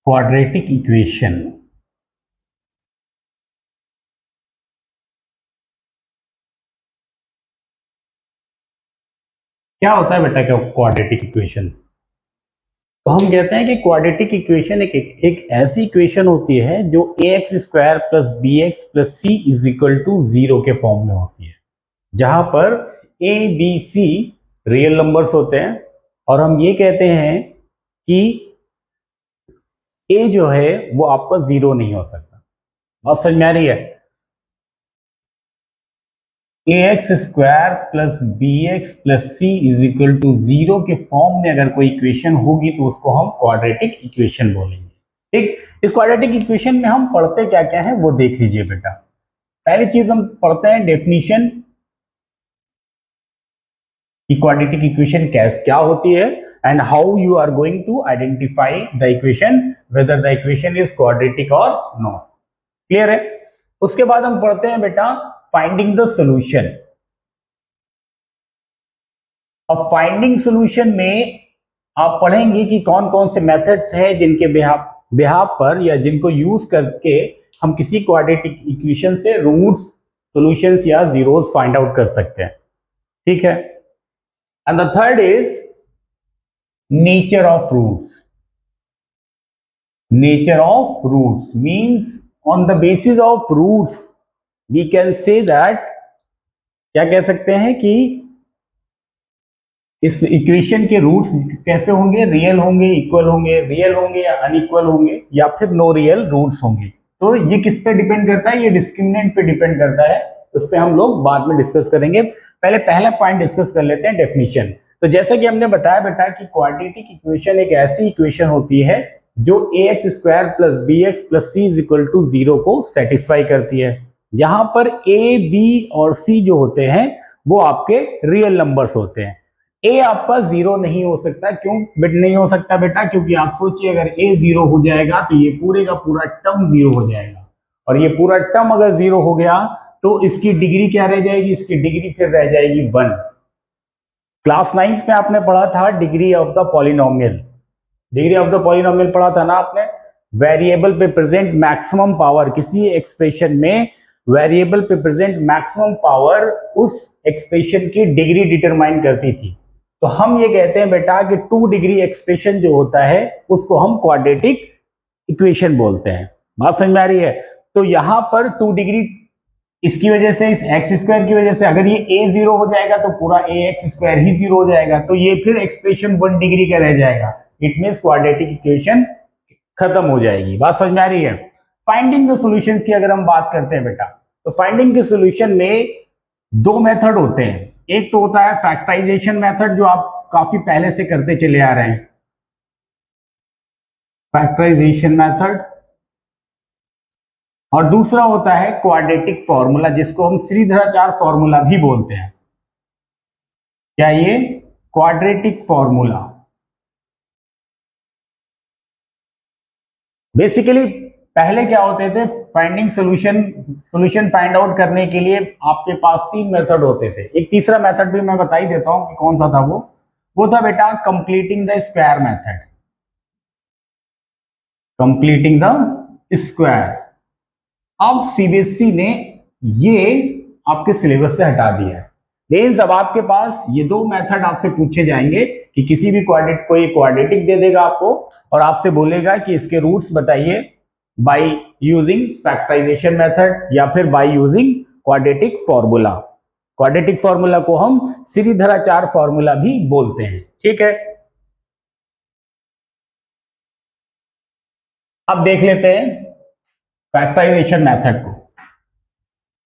Quadratic equation. क्या होता है बेटा क्या क्वाड्रेटिक इक्वेशन? तो हम कहते हैं कि क्वाड्रेटिक इक्वेशन एक ऐसी इक्वेशन होती है जो ax square plus B X plus C is equal to 0 के फॉर्म में होती है, जहां पर a b c real numbers होते हैं और हम ये कहते हैं कि a जो है वो आपका 0 नहीं हो सकता। बात समझ में आ रही है? ax square plus B X plus C is equal to 0 के फॉर्म में अगर कोई इक्वेशन होगी तो उसको हम क्वाड्रेटिक इक्वेशन बोलेंगे। ठीक, इस क्वाड्रेटिक इक्वेशन में हम पढ़ते क्या क्या है वो देख लीजिए बेटा। पहली चीज हम पढ़ते हैं डेफिनेशन कि क्वाड्रेटिक इक्वेशन क्या होती है and how you are going to identify the equation whether the equation is quadratic और नॉट। क्लियर है? उसके बाद हम पढ़ते हैं बेटा फाइंडिंग द सॉल्यूशन। अब फाइंडिंग सॉल्यूशन में आप पढ़ेंगे कि कौन कौन से मेथड्स हैं जिनके बिहाफ पर या जिनको यूज करके हम किसी क्वाड्रेटिक इक्वेशन से रूट्स, सॉल्यूशंस या जीरोस फाइंड आउट कर सकते हैं। ठीक है? And the third is nature of roots. Nature of roots means on the basis of roots we can say that, क्या कह सकते हैं कि इस इक्वेशन के रूट्स कैसे होंगे, रियल होंगे, इक्वल होंगे, रियल होंगे या अनइक्वल होंगे या फिर नो रियल रूट्स होंगे। तो ये किस पे डिपेंड करता है? ये डिस्क्रिमिनेंट पे डिपेंड करता है। उस पर हम लोग बाद में डिस्कस करेंगे। पहले पहला पॉइंट डिस्कस कर लेते हैं, डेफिनेशन। तो जैसा कि हमने बताया बेटा कि क्वाड्रेटिक इक्वेशन एक ऐसी इक्वेशन होती है जो ax square plus B X plus C is equal to 0 को सेटिस्फाई करती है, जहां पर a, b और c जो होते हैं वो आपके रियल नंबर्स होते हैं। a आपका 0 नहीं हो सकता। क्यों नहीं हो सकता बेटा? क्योंकि आप सोचिए अगर a 0 हो जाएगा तो ये पूरे का पूरा टर्म 0 हो जाएगा, और ये पूरा टर्म अगर 0 हो गया तो इसकी डिग्री क्या रह जाएगी? इसकी डिग्री फिर रह जाएगी 1। क्लास 9th में आपने पढ़ा था degree of the polynomial. Degree of the polynomial पढ़ा था ना आपने? वेरिएबल पे प्रेजेंट मैक्सिमम पावर, किसी एक्सप्रेशन में वेरिएबल पे प्रेजेंट मैक्सिमम पावर उस एक्सप्रेशन की डिग्री डिटरमाइन करती थी। तो हम ये कहते हैं बेटा कि 2 डिग्री एक्सप्रेशन जो होता है उसको हम क्वाड्रेटिक इक्वेशन बोलते हैं। बात समझ में आ रही है? तो यहां पर 2 डिग्री, इसकी वजह से, इस एक्स स्क्वायर की वजह से अगर ये a 0 हो जाएगा तो पूरा ax स्क्वायर ही 0 हो जाएगा, तो ये फिर एक्सप्रेशन 1 डिग्री का रह जाएगा। इट मींस क्वाड्रेटिक इक्वेशन खत्म हो जाएगी। बात समझ में आ रही है? फाइंडिंग द सॉल्यूशंस की अगर हम बात करते हैं बेटा, तो फाइंडिंग के सॉल्यूशन में 2 मेथड होते हैं। एक तो होता है फैक्टराइजेशन मेथड, जो आप काफी पहले से करते चले आ रहे हैं, फैक्टराइजेशन मेथड, और दूसरा होता है क्वाड्रेटिक फॉर्मूला, जिसको हम श्रीधराचार्य फॉर्मूला भी बोलते हैं। क्या ये क्वाड्रेटिक फॉर्मूला? बेसिकली पहले क्या होते थे, फाइंडिंग सॉल्यूशन फाइंड आउट करने के लिए आपके पास 3 मेथड होते थे। एक तीसरा मेथड भी मैं बता ही देता हूं कि कौन सा था। वो था बेटा completing the square method. Completing the square. अब सीबीएसई ने ये आपके सिलेबस से हटा दिया है। लेकिन अब आपके पास ये 2 मेथड आपसे पूछे जाएंगे कि किसी भी कोई क्वाड्रेटिक दे देगा आपको और आपसे बोलेगा कि इसके रूट्स बताइए बाय यूजिंग फैक्टराइजेशन मेथड या फिर by using quadratic formula. Quadratic formula को हम श्रीधराचार्य फॉर्मूला भी बोलते हैं। ठीक है, अब देख लेते हैं फैक्टराइजेशन मेथड को।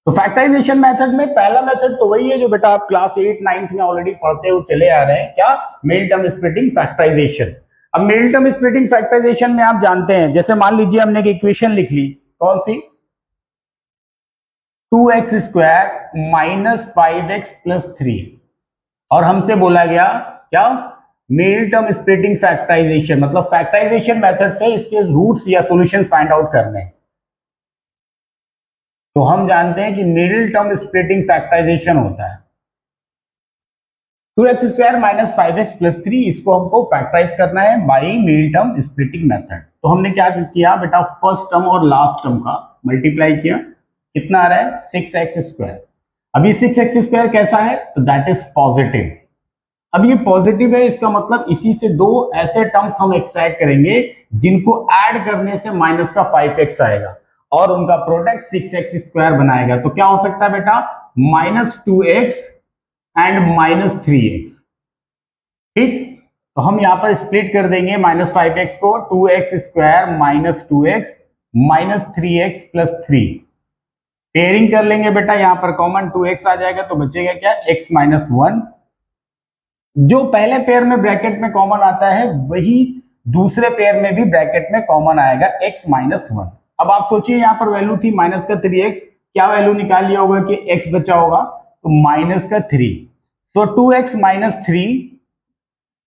तो फैक्टराइजेशन मेथड में पहला मेथड तो वही है जो बेटा आप क्लास 8 9th में ऑलरेडी पढ़ते हुए चले आ रहे हैं। क्या? Middle term splitting factorization. अब मिडिल टर्म स्प्लिटिंग फैक्टराइजेशन में आप जानते हैं, जैसे मान लीजिए हमने एक इक्वेशन लिख ली, कौन सी? 2x square minus 5x plus 3, और हमसे बोला गया क्या? मिडिल टर्म स्प्लिटिंग फैक्टराइजेशन, मतलब फैक्टराइजेशन मेथड से इसके रूट्स या सॉल्यूशंस फाइंड आउट करने हैं। तो हम जानते हैं कि मिडिल टर्म स्प्लिटिंग फैक्टराइजेशन होता है 2x square minus 5x plus 3, इसको हमको फैक्टराइज करना है by middle term splitting method. तो हमने क्या किया बेटा, फर्स्ट टर्म और लास्ट टर्म का मल्टीप्लाई किया, कितना आ रहा है 6x²। अब ये 6x² कैसा है, तो दैट इज पॉजिटिव। अब ये पॉजिटिव है, इसका मतलब इसी से दो ऐसे टर्म्स हम एक्सट्रैक्ट करेंगे जिनको ऐड करने से माइनस का 5x आएगा और उनका प्रोडक्ट 6x² बनाएगा। तो क्या हो सकता है बेटा, -2x एंड -3x। ठीक, तो हम यहां पर स्प्लिट कर देंगे -5x को, 2x² - 2x -3x + 3। पेयरिंग कर लेंगे बेटा, यहां पर कॉमन 2x आ जाएगा तो बचेगा क्या, x - 1। जो पहले पेयर में ब्रैकेट में कॉमन आता है वही दूसरे पेयर में भी ब्रैकेट में कॉमन आएगा, x - 1। अब आप सोचिए यहां पर वैल्यू थी -3x, क्या वैल्यू निकाल लिया होगा कि x बचा होगा, तो -3। सो 2x - 3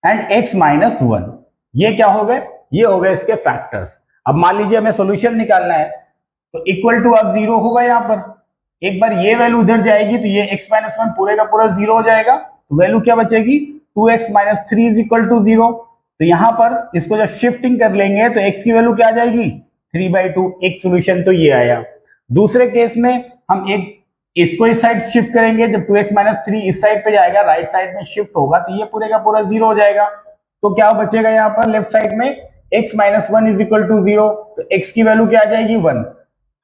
एंड x - 1, ये क्या हो गए, ये हो गए इसके फैक्टर्स। अब मान लीजिए हमें सॉल्यूशन निकालना है, तो इक्वल टू अब 0 होगा। यहां पर एक बार ये वैल्यू उधर जाएगी तो ये x - 1 पूरे का पूरा 0 हो जाएगा, तो वैल्यू क्या बचेगी, 2x - 3 = 0। तो यहां पर इसको जब शिफ्टिंग कर लेंगे तो x की वैल्यू क्या आ जाएगी, 3/2। एक सोल्यूशन तो ये आया। दूसरे केस में हम एक इसको इस साइड शिफ्ट करेंगे, जब 2x - 3 इस साइड पे जाएगा, राइट साइड में शिफ्ट होगा, तो ये पूरे का पूरा 0 हो जाएगा। तो क्या बचेगा यहाँ पर लेफ्ट साइड में, x - 1 = 0, तो x की वैल्यू क्या आ जाएगी, 1।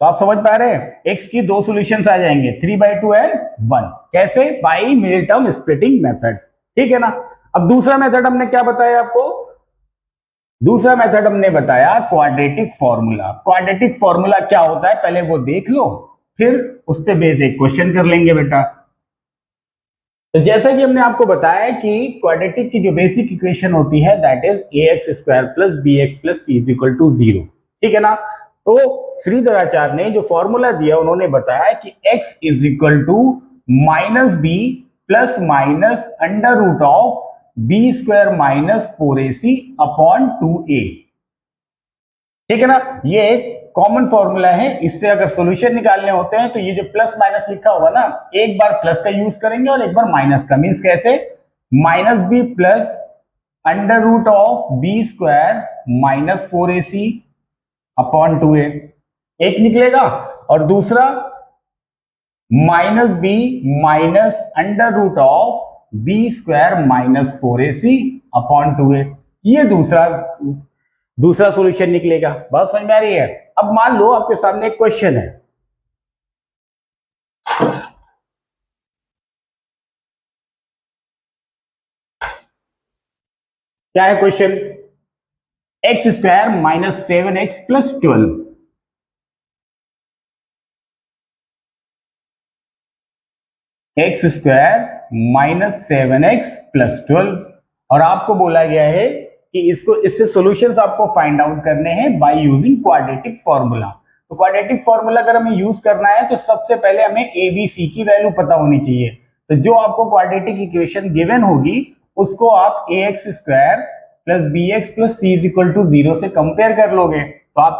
तो आप समझ पा रहे हैं, x की दो सॉल्यूशंस आ जाएंगे, 3/2 एंड 1। कैसे, by middle term splitting method. ठीक है ना। अब दूसरा मेथड हमने क्या बताया आपको, दूसरा मेथड हमने बताया क्वाड्रेटिक फॉर्मूला। क्वाड्रेटिक फॉर्मूला क्या होता है पहले वो देख लो, फिर उस पे बेस एक क्वेश्चन कर लेंगे बेटा। तो जैसा कि हमने आपको बताया कि क्वाड्रेटिक की जो बेसिक इक्वेशन होती है that is ax² + bx + c = 0। ठीक है ना। तो श्रीधराचार्य ने जो फॉर्मूला दिया उन्होंने बताया कि x = -b + -√b² - 4ac upon 2a। ठीक है ना। ये एक कॉमन फॉर्मूला है, इससे अगर सॉल्यूशन निकालने होते हैं तो ये जो प्लस माइनस लिखा होगा ना, एक बार प्लस का यूज करेंगे और एक बार माइनस का। मींस कैसे, -b + √b² - 4ac upon 2a एक निकलेगा, और दूसरा -b - √b² - 4ac upon 2a, ये दूसरा सॉल्यूशन निकलेगा। बात समझ में आ रही है। अब मान लो आपके सामने एक क्वेश्चन है, क्या है question, x² - 7x + 12। x² - 7x + 12, और आपको बोला गया है कि इससे सॉल्यूशंस आपको फाइंड आउट करने हैं बाय यूजिंग क्वाड्रेटिक फॉर्मूला। तो क्वाड्रेटिक फॉर्मूला अगर हमें यूज करना है तो सबसे पहले हमें a b c की वैल्यू पता होनी चाहिए। तो जो आपको क्वाड्रेटिक इक्वेशन गिवन होगी उसको आप ax² + bx + c = 0 से कंपेयर कर लोगे, तो आप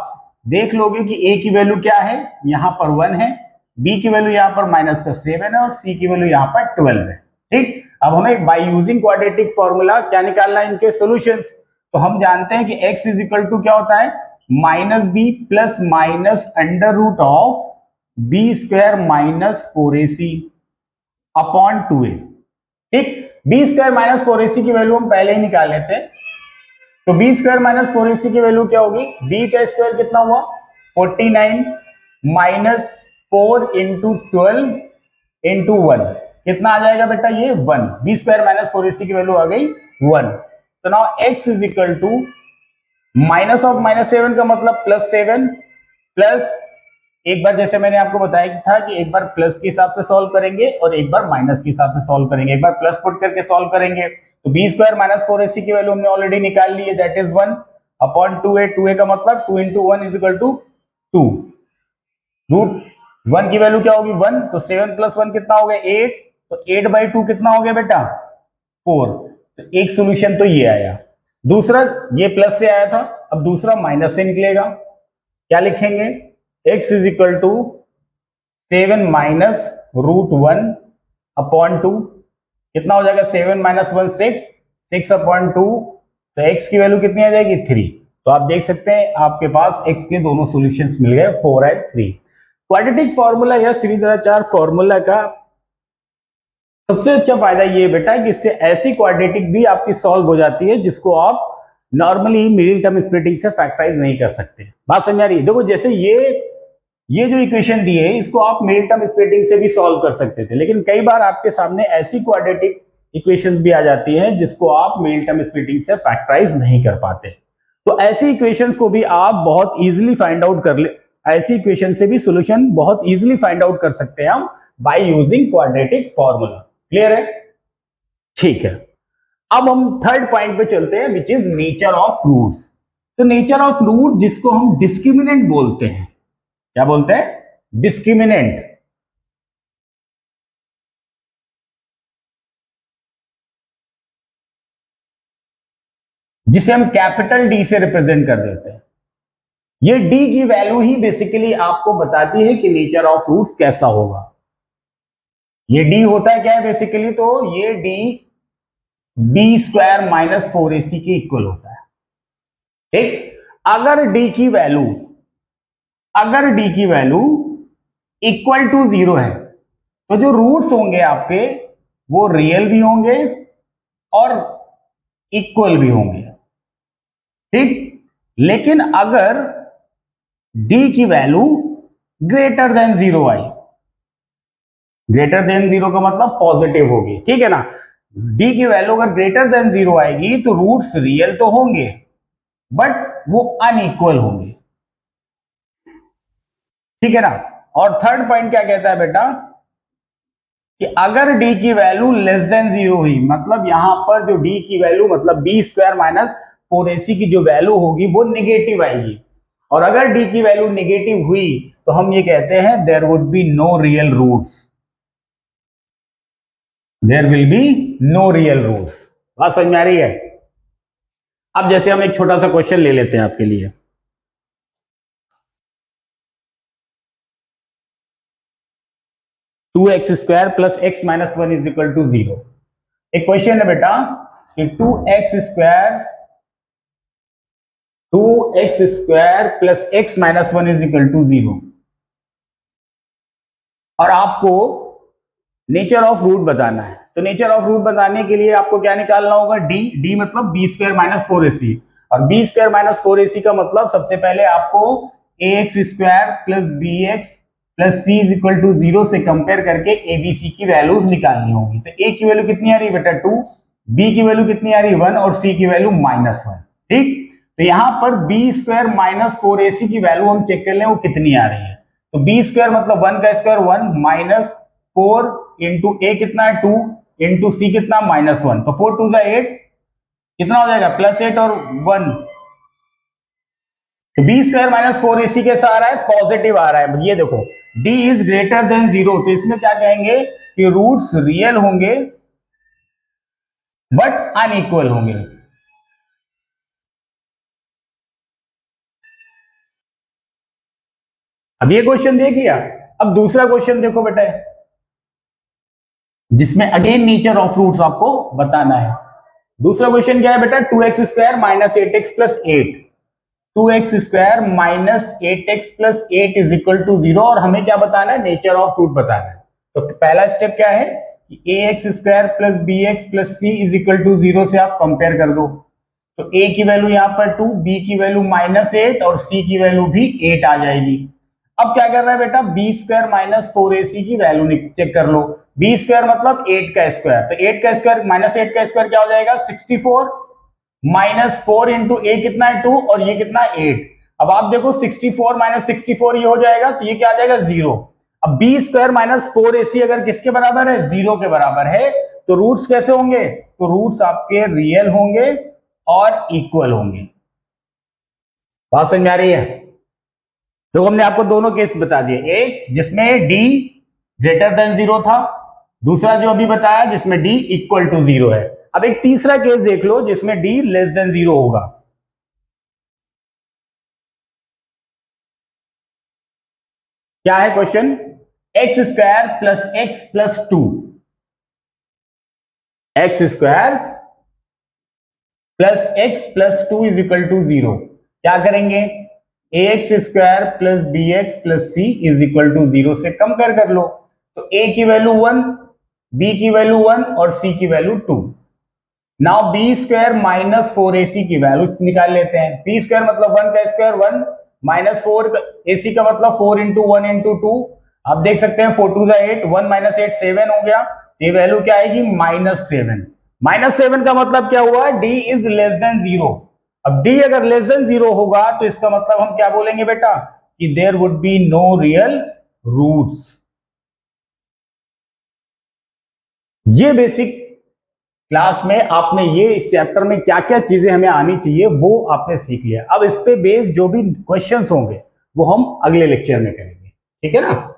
देख लोगे कि a की वैल्यू क्या है, यहां पर 1 है, b की वैल्यू यहां पर -7 है और c की वैल्यू यहां पर 12 है। ठीक, अब हमें बाय यूजिंग क्वाड्रेटिक फॉर्मूला क्या निकालना है, इनके सॉल्यूशंस। तो हम जानते हैं कि x = क्या होता है, -b + -√b² - 4ac upon 2a। ठीक, b² - 4ac की वैल्यू हम पहले ही निकाल लेते हैं। तो b² - 4ac की वैल्यू क्या होगी, b का स्क्वायर कितना हुआ 49 -4 × 12 × 1 कितना आ जाएगा बेटा, ये 1। b² - 4ac की वैल्यू आ गई 1। तो नाउ x = माइनस ऑफ -7 का मतलब +7 प्लस, एक बार जैसे मैंने आपको बताया था कि एक बार प्लस के हिसाब से सॉल्व करेंगे और एक बार माइनस के हिसाब से सॉल्व करेंगे। एक बार प्लस पुट करके सॉल्व करेंगे तो b² - 4ac की वैल्यू हमने ऑलरेडी निकाल ली है, that is 1 upon 2a। 2a का मतलब 2 × 1 = 2। √1 की वैल्यू क्या होगी 1, तो 7 + 1 कितना हो गया 8, तो 8/2 कितना हो गया बेटा 4। तो एक सॉल्यूशन तो ये आया। दूसरा ये प्लस से आया था, अब दूसरा माइनस से निकलेगा। क्या लिखेंगे, x = 7 - √1 अपॉन 2 कितना हो जाएगा, 7 - 1 6 अपॉन 2, तो x की वैल्यू कितनी आ जाएगी 3। तो आप देख सकते हैं आपके पास x के दोनों सॉल्यूशंस मिल गए 4 एंड 3। क्वाड्रेटिक फॉर्मूला या श्रीधराचार्य फॉर्मूला का सबसे अच्छा फायदा ये बेटा कि इससे ऐसी क्वाड्रेटिक भी आपकी सॉल्व हो जाती है जिसको आप नॉर्मली मिडिल टर्म स्प्लिटिंग से फैक्टराइज नहीं कर सकते। बात समझ आ रही है? देखो जैसे ये जो इक्वेशन दी है इसको आप मिडिल टर्म स्प्लिटिंग से भी सॉल्व कर सकते थे, लेकिन कई बार आपके सामने ऐसी क्वाड्रेटिक इक्वेशंस भी आ जाती हैं जिसको आप मिडिल टर्म स्प्लिटिंग से फैक्टराइज नहीं कर पाते। तो ऐसी इक्वेशंस को भी आप बहुत इजीली फाइंड आउट कर ले, ऐसी इक्वेशन से भी सॉल्यूशन बहुत इजीली फाइंड आउट कर सकते हैं हम by using quadratic formula. Clear है? ठीक है, अब हम थर्ड पॉइंट पे चलते हैं which is nature of roots. तो नेचर ऑफ रूट जिसको हम डिस्क्रिमिनेंट बोलते हैं, क्या बोलते हैं? डिस्क्रिमिनेंट। जिसे हम कैपिटल डी से रिप्रेजेंट कर देते हैं। ये डी की वैल्यू ही बेसिकली आपको बताती है कि नेचर ऑफ रूट्स कैसा होगा। ये डी होता है क्या है बेसिकली? तो ये D B square minus 4ac के इक्वल होता है। ठीक, अगर डी की वैल्यू इक्वल टू 0 है तो जो रूट्स होंगे आपके वो रियल भी होंगे और इक्वल भी होंगे। ठीक, लेकिन अगर डी की वैल्यू ग्रेटर देन 0 आई, ग्रेटर देन 0 का मतलब पॉजिटिव होगी, ठीक है ना? डी की वैल्यू अगर ग्रेटर देन 0 आएगी तो रूट्स रियल तो होंगे बट वो अनइक्वल होंगे, ठीक है ना? और थर्ड पॉइंट क्या कहता है बेटा कि अगर डी की वैल्यू लेस देन 0 हुई, मतलब यहां पर जो डी की वैल्यू मतलब बी स्क्वायर माइनस 4ac की जो वैल्यू होगी वो नेगेटिव आएगी, और अगर डी की वैल्यू नेगेटिव हुई तो हम ये कहते हैं there would be no real roots, there will be no real roots. बात समझ में आ रही है? अब जैसे हम एक छोटा सा क्वेश्चन ले लेते हैं आपके लिए। Two X square plus X minus 1 is equal to 0। एक क्वेश्चन है बेटा कि 2x square plus X minus 1 is equal to 0, और आपको नेचर ऑफ रूट बताना है। तो नेचर ऑफ रूट बताने के लिए आपको क्या निकालना होगा? डी मतलब बी स्क्वायर माइनस 4ac, और बी स्क्वायर माइनस 4ac का मतलब सबसे पहले आपको ax square plus B X plus C is equal to 0 से कंपेयर करके एबीसी की वैल्यूज निकालनी होगी। तो ए की वैल्यू कितनी आ रही है बेटा? 2, बी की वैल्यू कितनी आ रही है? 1, और सी की वैल्यू -1। ठीक, तो यहां पर बी स्क्वायर माइनस 4ac की वैल्यू हम चेक कर लें वो कितनी आ रही है। तो बी स्क्वायर मतलब 1 का स्क्वायर 1 माइनस 4 इंटू ए कितना है 2 इंटू सी कितना -1, तो 4 2 8 कितना हो जाएगा? +8 और 1। तो बी स्क्वायर माइनस 4ac कैसा आ रहा है? पॉजिटिव आ रहा है। ये देखो d इज ग्रेटर देन 0, तो इसमें क्या कहेंगे कि रूट्स रियल होंगे बट अनइक्वल होंगे। अब ये क्वेश्चन देख लिया, अब दूसरा क्वेश्चन देखो बेटा जिसमें अगेन नेचर ऑफ रूट्स आपको बताना है। दूसरा क्वेश्चन क्या है बेटा? 2x square minus 8x plus 8, 2x square minus 8x plus 8 is equal to 0, और हमें क्या बताना है? नेचर ऑफ रूट बताना है। तो पहला स्टेप क्या है कि ax square plus bx plus c is equal to 0 से आप कंपेयर कर दो। तो a की वैल्यू यहाँ पर 2, b की वैल्यू -8 और c की वैल्यू भी 8 आ जाएगी। अब क्या करना है बेटा? बी स्क्वायर माइनस 4ac की वैल्यू चेक कर लो। बी स्क्वायर मतलब 8 का स्क्वायर, तो 8 का स्क्वायर माइनस 8 का स्क्वायर क्या हो जाएगा? 64 माइनस 4 इंटू ए कितना है 2 और ये कितना है 8। अब आप देखो 64 माइनस 64 ये हो जाएगा, तो ये क्या आ जाएगा? 0। अब बी स्क्वायर माइनस 4ac अगर किसके बराबर है? 0 के बराबर है, तो रूट्स कैसे होंगे? तो रूट्स आपके रियल होंगे और इक्वल होंगे। बात समझ में आ रही है? तो हमने आपको दोनों केस बता दिए, एक जिसमें d ग्रेटर देन 0 था, दूसरा जो अभी बताया जिसमें d इक्वल टू 0 है। अब एक तीसरा केस देख लो जिसमें d लेस देन 0 होगा। क्या है question? X square plus X plus 2, X square plus X plus 2 is equal to 0। क्या करेंगे, ax square plus B X plus C is equal to 0 से कंपेयर कर लो। तो a की वैल्यू 1, b की वैल्यू 1 और c की value 2। Now B square minus 4ac की वैल्यू निकाल लेते हैं। बी स्क्वायर मतलब 1 का स्क्वायर 1 माइनस 4 ac का मतलब 4 इंटू 1 इंटू 2। आप देख सकते हैं 4 2 8, 1 माइनस 8 7 हो गया। ये वैल्यू क्या आएगी, -7। -7 का मतलब क्या हुआ, d इज लेस देन 0। अब d अगर लेस देन 0 होगा तो इसका मतलब हम क्या बोलेंगे बेटा, कि there would be no real roots. ये बेसिक क्लास में आपने ये इस चैप्टर में क्या क्या चीजें हमें आनी चाहिए वो आपने सीख लिया। अब इस पे बेस्ड जो भी क्वेश्चंस होंगे वो हम अगले लेक्चर में करेंगे, ठीक है ना।